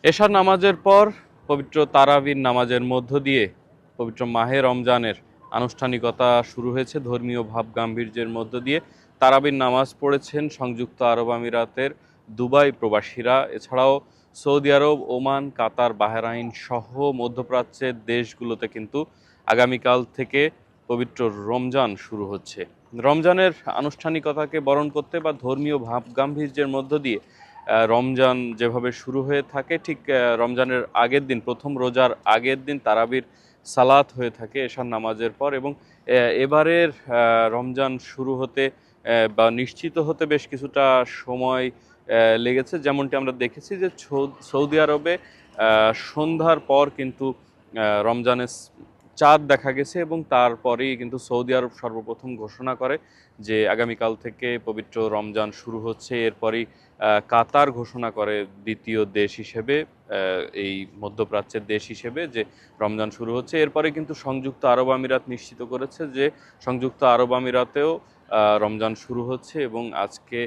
এশার নামাজের পর পবিত্র তারাবির নামাজের মধ্য দিয়ে পবিত্র মাহে রমজানের আনুষ্ঠানিকতা শুরু হয়েছে। ধর্মীয় ভাব গাম্ভীর্যের মধ্য দিয়ে তারাবির নামাজ পড়েছেন সংযুক্ত আরব আমিরাতের দুবাই প্রবাসীরা। এছাড়াও সৌদি আরব, ওমান, কাতার, বাহরাইন সহ মধ্যপ্রাচ্যের দেশগুলোতে কিন্তু আগামীকাল থেকে পবিত্র রমজান শুরু হচ্ছে। রমজানের আনুষ্ঠানিকতাকে বরণ করতে বা ধর্মীয় ভাব গাম্ভীর্যের মধ্য দিয়ে রমজান যেভাবে শুরু হয়ে থাকে, ঠিক রমজানের আগের দিন, প্রথম রোজার আগের দিন তারাবির সালাত হয়ে থাকে এশার নামাজের পর। এবং এবারের রমজান শুরু হতে বা নিশ্চিত হতে বেশ কিছুটা সময় লেগেছে। যেমনটি আমরা দেখেছি যে সৌদি আরবে সন্ধ্যার পর কিন্তু রমজানের চাঁদ দেখা গেছে এবং তারপরেই কিন্তু সৌদি আরব সর্বপ্রথম ঘোষণা করে যে আগামীকাল থেকে পবিত্র রমজান শুরু হচ্ছে। এরপরই কাতার ঘোষণা করে দ্বিতীয় দেশ হিসেবে, এই মধ্যপ্রাচ্যের দেশ হিসেবে, যে রমজান শুরু হচ্ছে। এরপরে কিন্তু সংযুক্ত আরব আমিরাত নিশ্চিত করেছে যে সংযুক্ত আরব আমিরাতেও রমজান শুরু হচ্ছে। এবং আজকে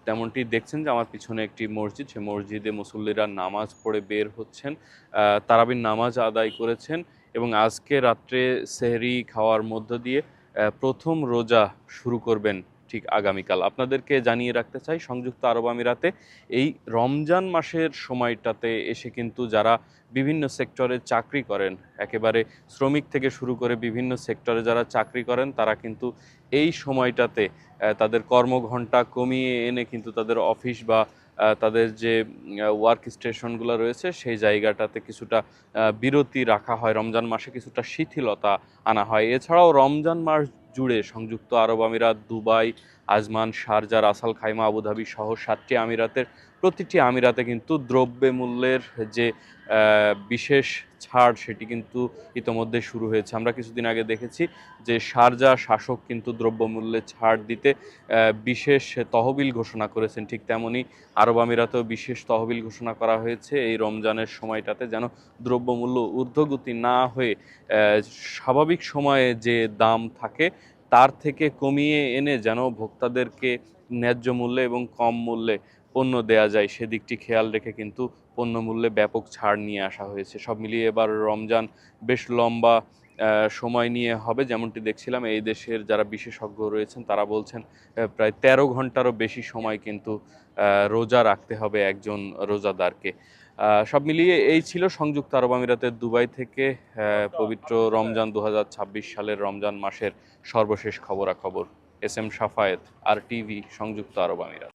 তেমনটি দেখছেন যে আমার পিছনে একটি মসজিদ, সে মসজিদে মুসল্লিরা নামাজ পড়ে বের হচ্ছেন, তারাবির নামাজ আদায় করেছেন এবং আজকে রাত্রে সেহরি খাওয়ার মধ্য দিয়ে প্রথম রোজা শুরু করবেন ঠিক আগামীকাল। আপনাদেরকে জানিয়ে রাখতে চাই, সংযুক্ত আরব আমিরাতে এই রমজান মাসের সময়টাতে এসে কিন্তু যারা বিভিন্ন সেক্টরে চাকরি করেন, একেবারে শ্রমিক থেকে শুরু করে বিভিন্ন সেক্টরে যারা চাকরি করেন, তারা কিন্তু এই সময়টাতে তাদের কর্মঘণ্টা কমিয়ে এনে কিন্তু তাদের অফিস বা তাদের যে ওয়ার্ক স্টেশনগুলো রয়েছে সেই জায়গাটাতে কিছুটা বিরতি রাখা হয়, রমজান মাসে কিছুটা শিথিলতা আনা হয়। এছাড়াও রমজান মাস জুড়ে সংযুক্ত আরব আমিরাত, Dubai, Ajman, Sharjah, Russell Khaimah, Abu Dhabi সহ 7টি আমিরাতের প্রতিটি আমিরাতে কিন্তু দ্রব্যমূল্যের যে বিশেষ ছাড় সেটি কিন্তু ইতোমধ্যে শুরু হয়েছে। আমরা কিছুদিন আগে দেখেছি যে শারজা শাসক কিন্তু দ্রব্যমূল্যে ছাড় দিতে বিশেষ তহবিল ঘোষণা করেছেন। ঠিক তেমনি আরব আমিরাতেও বিশেষ তহবিল ঘোষণা করা হয়েছে এই রমজানের সময়টাতে, যেন দ্রব্যমূল্য ঊর্ধ্বগতি না হয়ে স্বাভাবিক সময়ে যে দাম থাকে তার থেকে কমিয়ে এনে যেন ভোক্তাদেরকে ন্যায্য মূল্যে এবং কম মূল্যে পণ্য দেয়া যায়, সেদিকটি খেয়াল রেখে কিন্তু পণ্য মূল্যে ব্যাপক ছাড় নিয়ে আসা হয়েছে। সব মিলিয়ে এবার রমজান বেশ লম্বা সময় নিয়ে হবে। যেমনটি দেখছিলাম এই দেশের যারা বিশেষজ্ঞ রয়েছেন তারা বলছেন প্রায় 13 ঘন্টারও বেশি সময় কিন্তু রোজা রাখতে হবে একজন রোজাদারকে। সব মিলিয়ে এই ছিল সংযুক্ত আরব আমিরাতের দুবাই থেকে পবিত্র রমজান 2026 সালের রমজান মাসের সর্বশেষ খবরাখবর। এস এম সাফায়েত, আর টিভি, সংযুক্ত আরব আমিরাত।